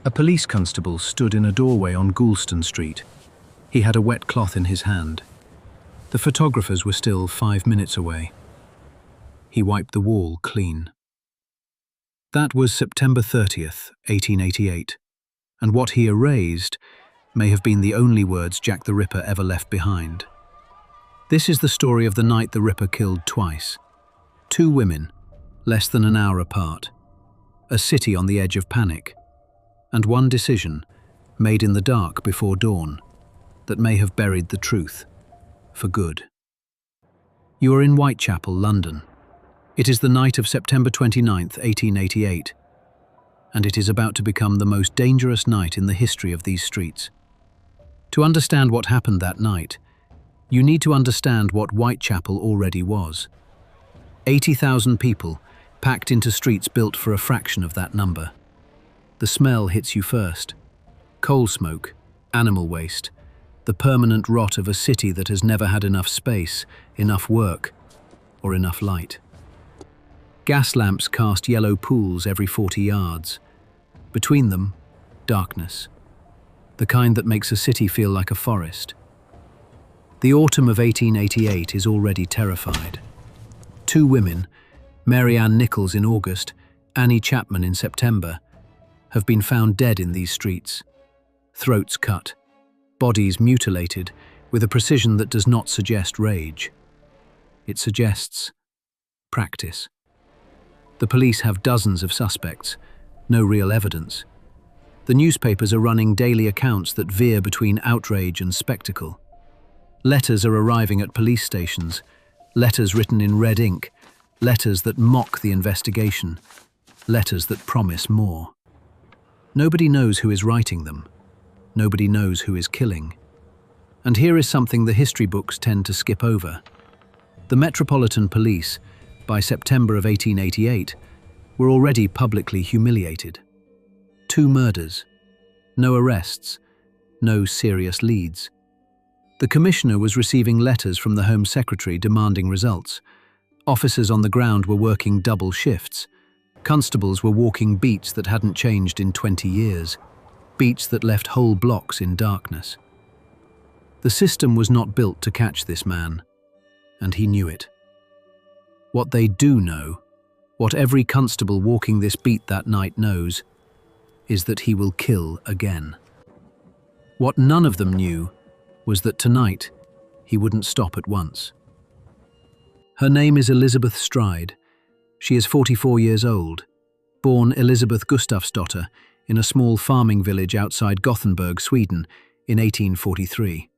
A police constable stood in a doorway on Goulston Street. He had a wet cloth in his hand. The photographers were still 5 minutes away. He wiped the wall clean. That was September 30th, 1888, and what he erased may have been the only words Jack the Ripper ever left behind. This is the story of the night the Ripper killed twice. 2 women, less than an hour apart. A city on the edge of panic. And one decision, made in the dark before dawn, that may have buried the truth, for good. You are in Whitechapel, London. It is the night of September 29th, 1888, and it is about to become the most dangerous night in the history of these streets. To understand what happened that night, you need to understand what Whitechapel already was. 80,000 people packed into streets built for a fraction of that number. The smell hits you first. Coal smoke, animal waste, the permanent rot of a city that has never had enough space, enough work, or enough light. Gas lamps cast yellow pools every 40 yards. Between them, darkness. The kind that makes a city feel like a forest. The autumn of 1888 is already terrified. 2 women, Mary Ann Nichols in August, Annie Chapman in September, have been found dead in these streets. Throats cut, bodies mutilated with a precision that does not suggest rage. It suggests practice. The police have dozens of suspects, no real evidence. The newspapers are running daily accounts that veer between outrage and spectacle. Letters are arriving at police stations, letters written in red ink, letters that mock the investigation, letters that promise more. Nobody knows who is writing them. Nobody knows who is killing. And here is something the history books tend to skip over. The Metropolitan Police, by September of 1888, were already publicly humiliated. 2 murders, no arrests, no serious leads. The commissioner was receiving letters from the Home Secretary demanding results. Officers on the ground were working double shifts. Constables were walking beats that hadn't changed in 20 years, beats that left whole blocks in darkness. The system was not built to catch this man, and he knew it. What they do know, what every constable walking this beat that night knows, is that he will kill again. What none of them knew was that tonight he wouldn't stop at once. Her name is Elizabeth Stride. She is 44 years old, born Elizabeth Gustafsdotter in a small farming village outside Gothenburg, Sweden, in 1843.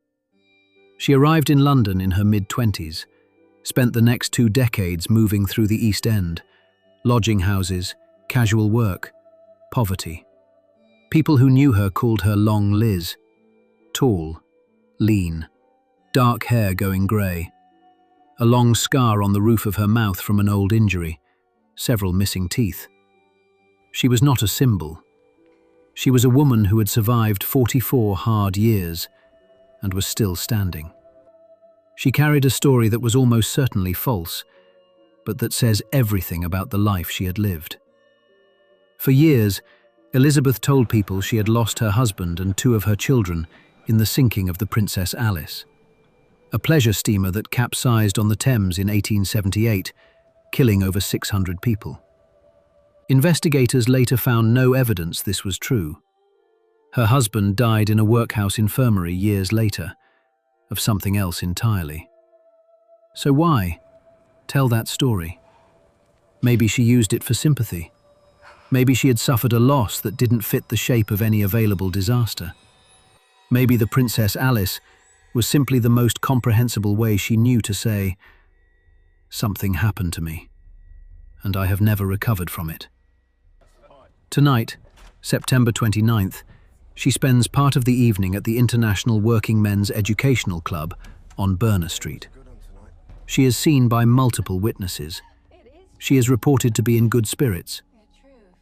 She arrived in London in her mid-20s, spent the next 2 decades moving through the East End, lodging houses, casual work, poverty. People who knew her called her Long Liz. Tall, lean, dark hair going grey, a long scar on the roof of her mouth from an old injury, several missing teeth. She was not a symbol. She was a woman who had survived 44 hard years and was still standing. She carried a story that was almost certainly false, but that says everything about the life she had lived. For years, Elizabeth told people she had lost her husband and 2 of her children in the sinking of the Princess Alice, a pleasure steamer that capsized on the Thames in 1878, killing over 600 people. Investigators later found no evidence this was true. Her husband died in a workhouse infirmary years later, of something else entirely. So why tell that story? Maybe she used it for sympathy. Maybe she had suffered a loss that didn't fit the shape of any available disaster. Maybe the Princess Alice was simply the most comprehensible way she knew to say, "Something happened to me, and I have never recovered from it." Tonight, September 29th, she spends part of the evening at the International Working Men's Educational Club on Berner Street. She is seen by multiple witnesses. She is reported to be in good spirits.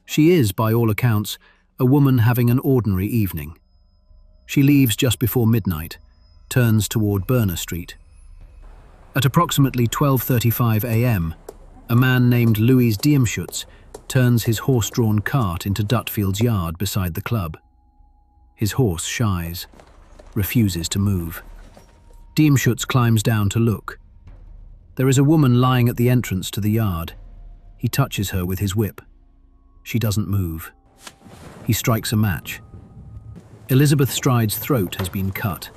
She is, by all accounts, a woman having an ordinary evening. She leaves just before midnight, turns toward Berner Street. At approximately 12:35 a.m., A man named Louis Diemschutz turns his horse-drawn cart into Dutfield's yard beside the club. His horse shies, refuses to move. Diemschutz climbs down to look. There is a woman lying at the entrance to the yard. He touches her with his whip. She doesn't move. He strikes a match. Elizabeth Stride's throat has been cut.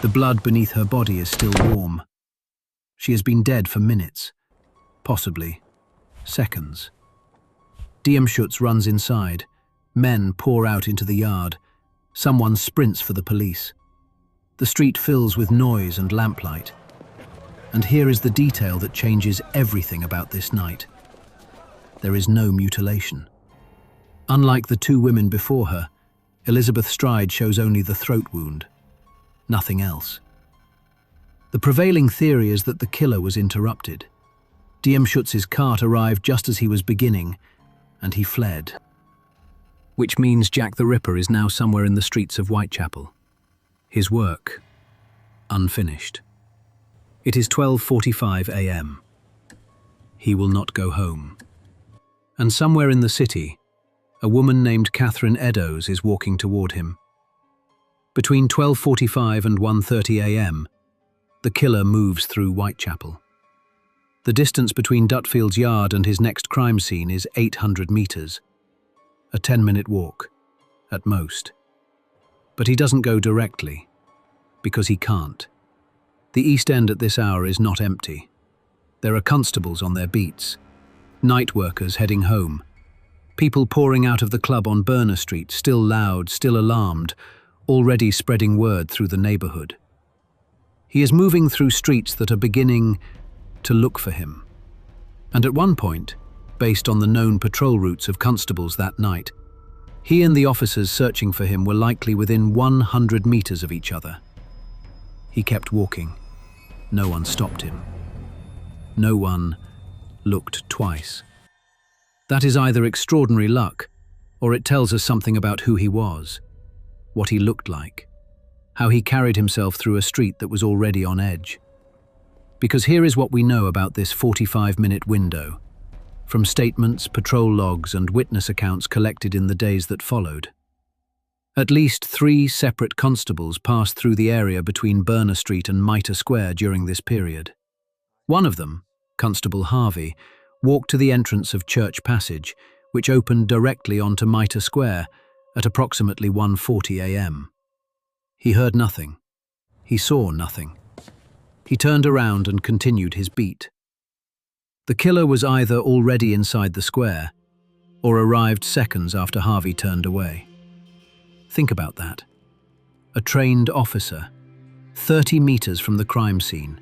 The blood beneath her body is still warm. She has been dead for minutes, possibly seconds. Diemschutz runs inside. Men pour out into the yard. Someone sprints for the police. The street fills with noise and lamplight. And here is the detail that changes everything about this night. There is no mutilation. Unlike the two women before her, Elizabeth Stride shows only the throat wound. Nothing else. The prevailing theory is that the killer was interrupted. Diemschutz's cart arrived just as he was beginning, and he fled. Which means Jack the Ripper is now somewhere in the streets of Whitechapel. His work, unfinished. It is 12:45 a.m. He will not go home. And somewhere in the city, a woman named Catherine Eddowes is walking toward him. Between 12:45 and 1:30 a.m., the killer moves through Whitechapel. The distance between Dutfield's yard and his next crime scene is 800 meters. A 10-minute walk, at most. But he doesn't go directly, because he can't. The East End at this hour is not empty. There are constables on their beats, night workers heading home, people pouring out of the club on Burner Street, still loud, still alarmed, already spreading word through the neighborhood. He is moving through streets that are beginning to look for him. And at one point, based on the known patrol routes of constables that night, he and the officers searching for him were likely within 100 meters of each other. He kept walking. No one stopped him. No one looked twice. That is either extraordinary luck, or it tells us something about who he was, what he looked like, how he carried himself through a street that was already on edge. Because here is what we know about this 45-minute window, from statements, patrol logs, and witness accounts collected in the days that followed. At least 3 separate constables passed through the area between Burner Street and Mitre Square during this period. One of them, Constable Harvey, walked to the entrance of Church Passage, which opened directly onto Mitre Square at approximately 1:40 a.m. He heard nothing. He saw nothing. He turned around and continued his beat. The killer was either already inside the square or arrived seconds after Harvey turned away. Think about that. A trained officer, 30 meters from the crime scene,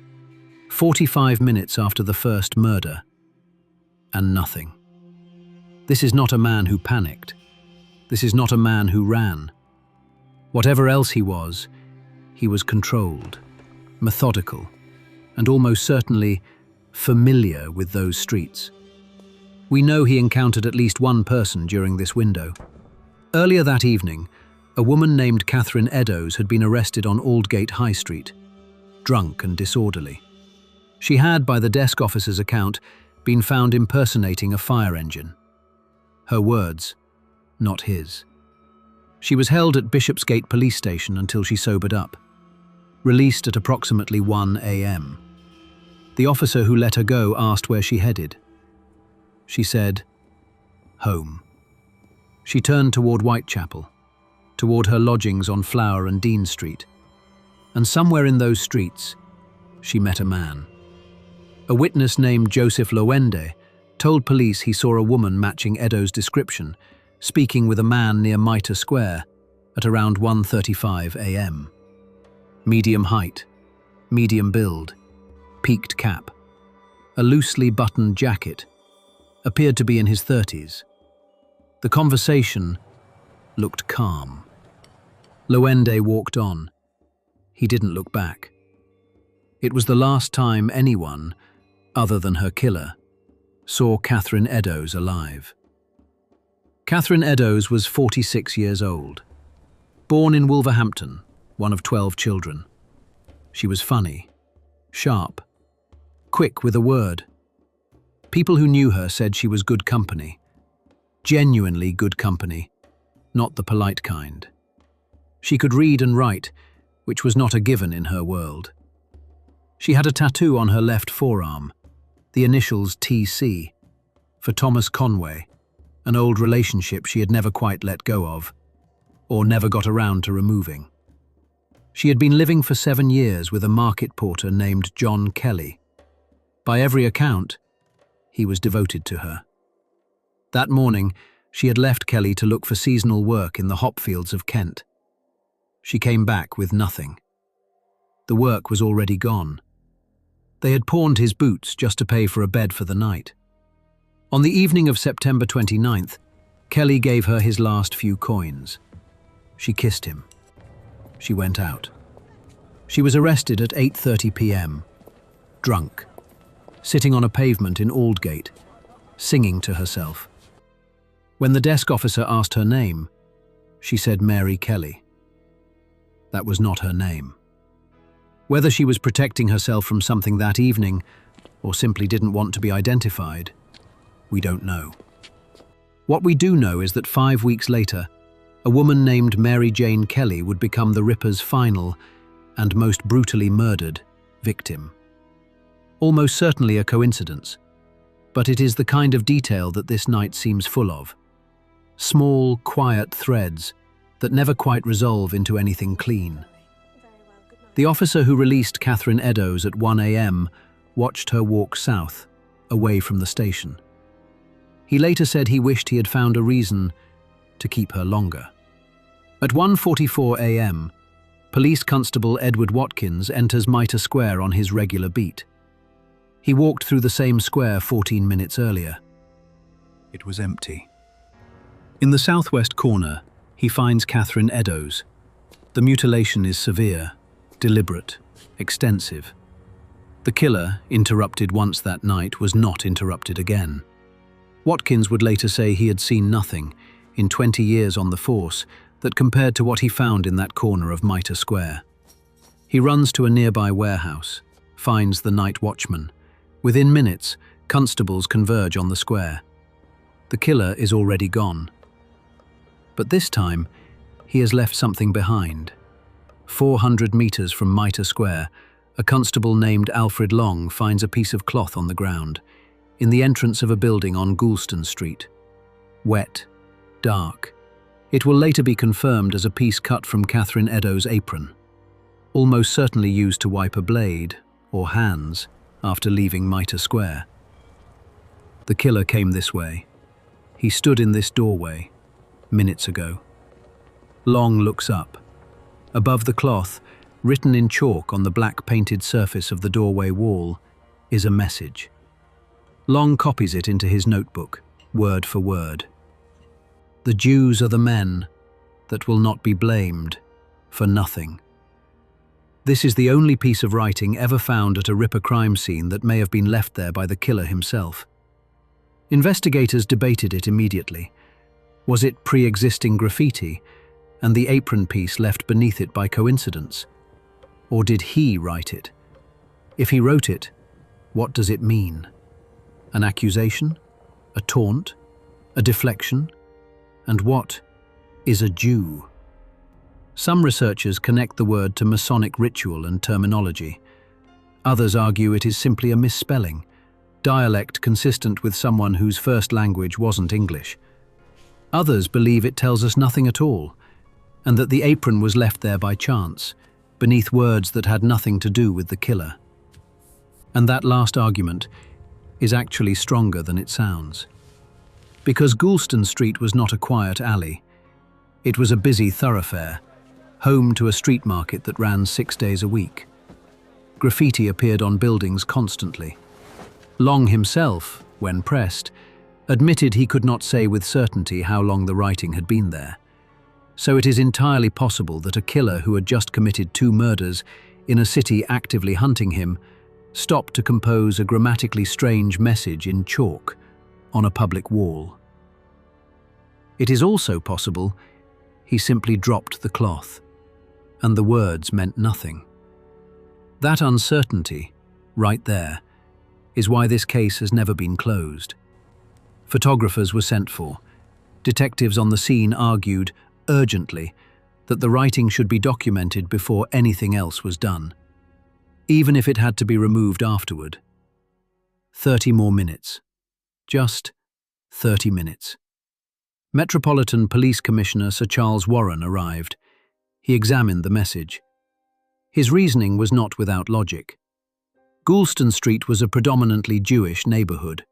45 minutes after the first murder, and nothing. This is not a man who panicked. This is not a man who ran. Whatever else he was controlled, methodical, and almost certainly familiar with those streets. We know he encountered at least one person during this window. Earlier that evening, a woman named Catherine Eddowes had been arrested on Aldgate High Street, drunk and disorderly. She had, by the desk officer's account, been found impersonating a fire engine. Her words, not his. She was held at Bishopsgate Police Station until she sobered up, released at approximately 1 a.m. The officer who let her go asked where she headed. She said, home. She turned toward Whitechapel, toward her lodgings on Flower and Dean Street. And somewhere in those streets, she met a man. A witness named Joseph Lowende told police he saw a woman matching Eddowes' description, speaking with a man near Mitre Square at around 1:35 a.m. Medium height, medium build, peaked cap, a loosely buttoned jacket, appeared to be in his 30s. The conversation looked calm. Lowende walked on. He didn't look back. It was the last time anyone, other than her killer, saw Catherine Eddowes alive. Catherine Eddowes was 46 years old. Born in Wolverhampton, one of 12 children. She was funny, sharp, quick with a word. People who knew her said she was good company. Genuinely good company, not the polite kind. She could read and write, which was not a given in her world. She had a tattoo on her left forearm, the initials TC, for Thomas Conway, an old relationship she had never quite let go of, or never got around to removing. She had been living for 7 years with a market porter named John Kelly. By every account, he was devoted to her. That morning, she had left Kelly to look for seasonal work in the hop fields of Kent. She came back with nothing. The work was already gone. They had pawned his boots just to pay for a bed for the night. On the evening of September 29th, Kelly gave her his last few coins. She kissed him. She went out. She was arrested at 8:30 p.m., drunk, sitting on a pavement in Aldgate, singing to herself. When the desk officer asked her name, she said Mary Kelly. That was not her name. Whether she was protecting herself from something that evening or simply didn't want to be identified, we don't know. What we do know is that 5 weeks later, a woman named Mary Jane Kelly would become the Ripper's final and most brutally murdered victim. Almost certainly a coincidence, but it is the kind of detail that this night seems full of. Small, quiet threads that never quite resolve into anything clean. The officer who released Catherine Eddowes at 1 a.m. watched her walk south, away from the station. He later said he wished he had found a reason to keep her longer. At 1:44 a.m., Police Constable Edward Watkins enters Mitre Square on his regular beat. He walked through the same square 14 minutes earlier. It was empty. In the southwest corner, he finds Catherine Eddowes. The mutilation is severe, deliberate, extensive. The killer, interrupted once that night, was not interrupted again. Watkins would later say he had seen nothing, in 20 years on the force, that compared to what he found in that corner of Mitre Square. He runs to a nearby warehouse, finds the night watchman. Within minutes, constables converge on the square. The killer is already gone. But this time, he has left something behind. 400 meters from Mitre Square, a constable named Alfred Long finds a piece of cloth on the ground, in the entrance of a building on Goulston Street. Wet, dark. It will later be confirmed as a piece cut from Catherine Eddowes' apron, almost certainly used to wipe a blade or hands after leaving Mitre Square. The killer came this way. He stood in this doorway minutes ago. Long looks up. Above the cloth, written in chalk on the black painted surface of the doorway wall, is a message. Long copies it into his notebook, word for word. The Jews are the men that will not be blamed for nothing. This is the only piece of writing ever found at a Ripper crime scene that may have been left there by the killer himself. Investigators debated it immediately. Was it pre-existing graffiti, and the apron piece left beneath it by coincidence? Or did he write it? If he wrote it, what does it mean? An accusation? A taunt? A deflection? And what is a Jew? Some researchers connect the word to Masonic ritual and terminology. Others argue it is simply a misspelling, dialect consistent with someone whose first language wasn't English. Others believe it tells us nothing at all, and that the apron was left there by chance, beneath words that had nothing to do with the killer. And that last argument is actually stronger than it sounds. Because Goulston Street was not a quiet alley. It was a busy thoroughfare, home to a street market that ran 6 days a week. Graffiti appeared on buildings constantly. Long himself, when pressed, admitted he could not say with certainty how long the writing had been there. So it is entirely possible that a killer who had just committed 2 murders in a city actively hunting him stopped to compose a grammatically strange message in chalk on a public wall. It is also possible he simply dropped the cloth, and the words meant nothing. That uncertainty, right there, is why this case has never been closed. Photographers were sent for. Detectives on the scene argued, urgently, that the writing should be documented before anything else was done, even if it had to be removed afterward. 30 more minutes. Just 30 minutes. Metropolitan Police Commissioner Sir Charles Warren arrived. He examined the message. His reasoning was not without logic. Goulston Street was a predominantly Jewish neighbourhood.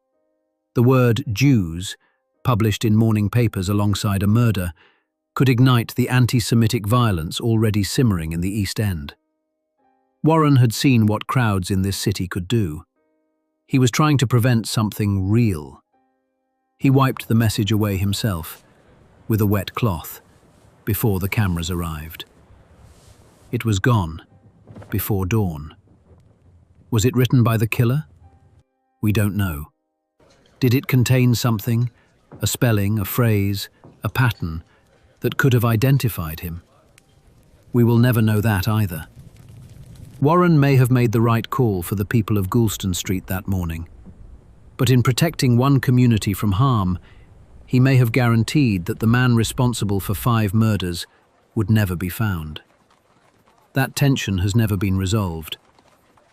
The word Jews, published in morning papers alongside a murder, could ignite the anti-Semitic violence already simmering in the East End. Warren had seen what crowds in this city could do. He was trying to prevent something real. He wiped the message away himself, with a wet cloth, before the cameras arrived. It was gone, before dawn. Was it written by the killer? We don't know. Did it contain something, a spelling, a phrase, a pattern, that could have identified him? We will never know that either. Warren may have made the right call for the people of Goulston Street that morning, but in protecting one community from harm, he may have guaranteed that the man responsible for 5 murders would never be found. That tension has never been resolved.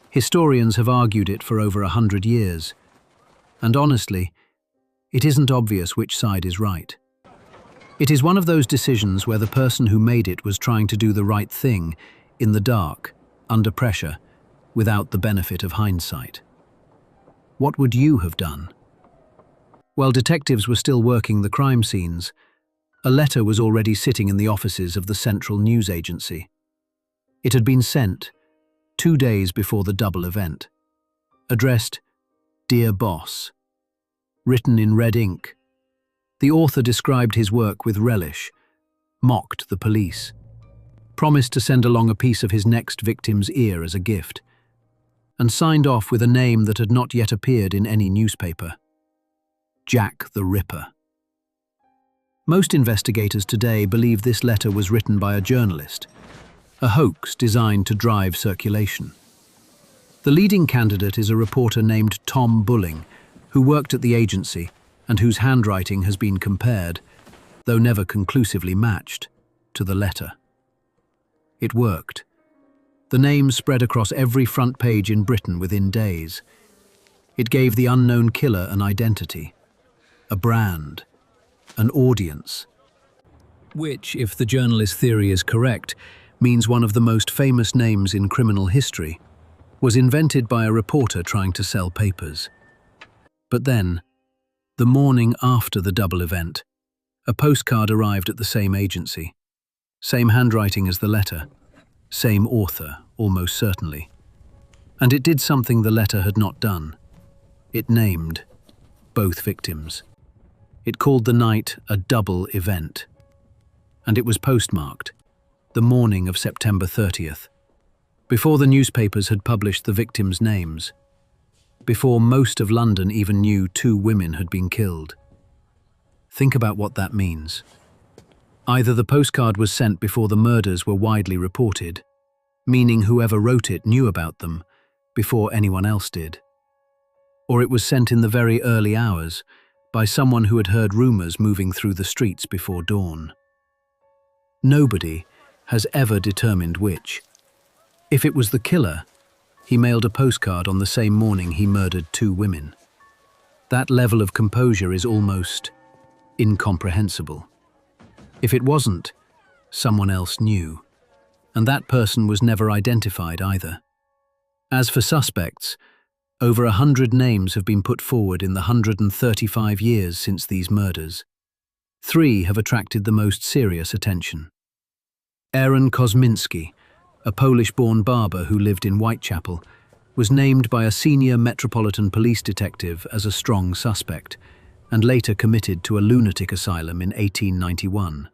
Historians have argued it for over 100 years, and honestly, it isn't obvious which side is right. It is one of those decisions where the person who made it was trying to do the right thing, in the dark, under pressure, without the benefit of hindsight. What would you have done? While detectives were still working the crime scenes, a letter was already sitting in the offices of the Central News Agency. It had been sent 2 days before the double event, addressed "Dear Boss," written in red ink. The author described his work with relish, mocked the police, promised to send along a piece of his next victim's ear as a gift, and signed off with a name that had not yet appeared in any newspaper: Jack the Ripper. Most investigators today believe this letter was written by a journalist, a hoax designed to drive circulation. The leading candidate is a reporter named Tom Bulling, who worked at the agency and whose handwriting has been compared, though never conclusively matched, to the letter. It worked. The name spread across every front page in Britain within days. It gave the unknown killer an identity, a brand, an audience, which, if the journalist's theory is correct, means one of the most famous names in criminal history was invented by a reporter trying to sell papers. But then, the morning after the double event, a postcard arrived at the same agency. Same handwriting as the letter, same author, almost certainly. And it did something the letter had not done. It named both victims. It called the night a double event. And it was postmarked, the morning of September 30th, before the newspapers had published the victims' names, before most of London even knew 2 women had been killed. Think about what that means. Either the postcard was sent before the murders were widely reported, meaning whoever wrote it knew about them before anyone else did, or it was sent in the very early hours by someone who had heard rumours moving through the streets before dawn. Nobody has ever determined which. If it was the killer, he mailed a postcard on the same morning he murdered 2 women. That level of composure is almost incomprehensible. If it wasn't, someone else knew, and that person was never identified either. As for suspects, over 100 names have been put forward in the 135 years since these murders. 3 have attracted the most serious attention. Aaron Kosminski, a Polish-born barber who lived in Whitechapel, was named by a senior Metropolitan Police detective as a strong suspect, and later committed to a lunatic asylum in 1891.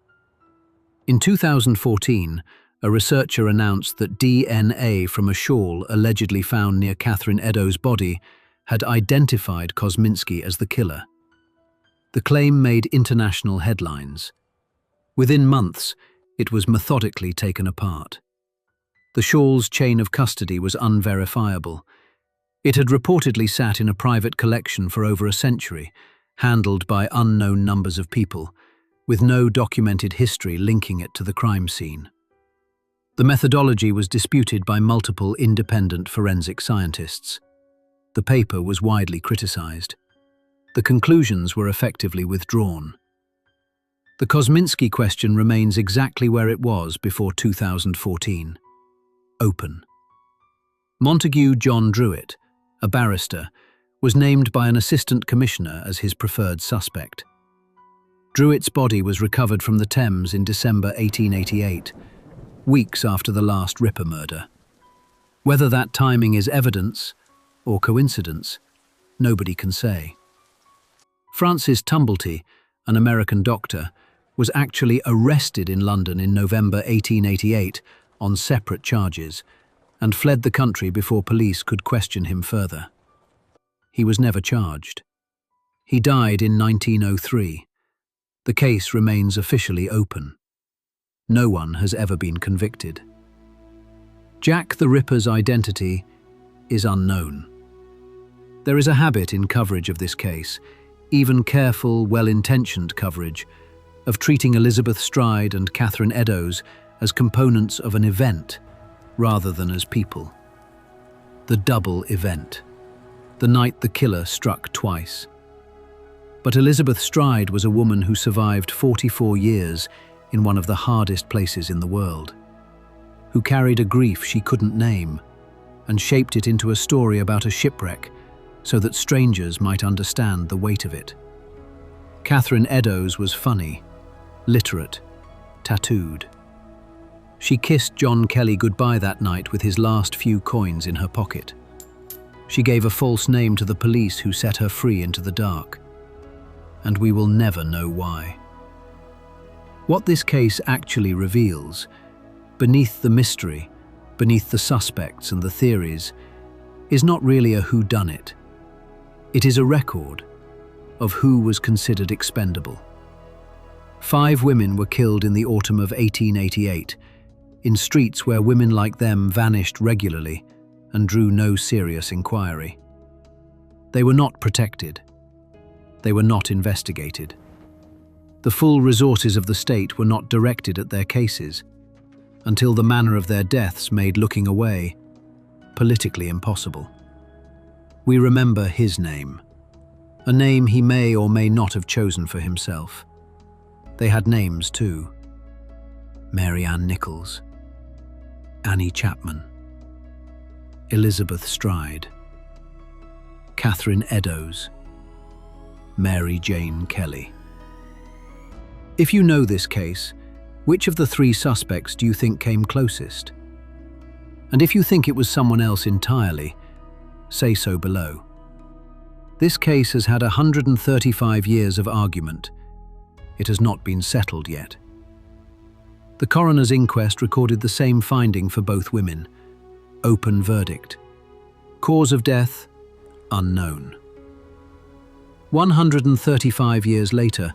In 2014, a researcher announced that DNA from a shawl allegedly found near Catherine Eddowes' body had identified Kosminski as the killer. The claim made international headlines. Within months, it was methodically taken apart. The shawl's chain of custody was unverifiable. It had reportedly sat in a private collection for over a century, handled by unknown numbers of people, with no documented history linking it to the crime scene. The methodology was disputed by multiple independent forensic scientists. The paper was widely criticized. The conclusions were effectively withdrawn. The Kosminski question remains exactly where it was before 2014. Open. Montague John Druitt, a barrister, was named by an assistant commissioner as his preferred suspect. Druitt's body was recovered from the Thames in December 1888, weeks after the last Ripper murder. Whether that timing is evidence or coincidence, nobody can say. Francis Tumblety, an American doctor, was actually arrested in London in November 1888 on separate charges and fled the country before police could question him further. He was never charged. He died in 1903. The case remains officially open. No one has ever been convicted. Jack the Ripper's identity is unknown. There is a habit in coverage of this case, even careful, well-intentioned coverage, of treating Elizabeth Stride and Catherine Eddowes as components of an event rather than as people. The double event. The night the killer struck twice. But Elizabeth Stride was a woman who survived 44 years in one of the hardest places in the world, who carried a grief she couldn't name and shaped it into a story about a shipwreck so that strangers might understand the weight of it. Catherine Eddowes was funny, literate, tattooed. She kissed John Kelly goodbye that night with his last few coins in her pocket. She gave a false name to the police who set her free into the dark. And we will never know why. What this case actually reveals, beneath the mystery, beneath the suspects and the theories, is not really a whodunit. It is a record of who was considered expendable. 5 women were killed in the autumn of 1888, in streets where women like them vanished regularly and drew no serious inquiry. They were not protected. They were not investigated. The full resources of the state were not directed at their cases, until the manner of their deaths made looking away politically impossible. We remember his name, a name he may or may not have chosen for himself. They had names too. Mary Ann Nichols, Annie Chapman, Elizabeth Stride, Catherine Eddowes, Mary Jane Kelly. If you know this case, which of the 3 suspects do you think came closest? And if you think it was someone else entirely, say so below. This case has had 135 years of argument. It has not been settled yet. The coroner's inquest recorded the same finding for both women. Open verdict. Cause of death, unknown. 135 years later,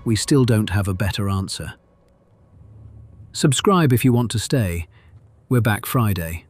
we still don't have a better answer. Subscribe if you want to stay. We're back Friday.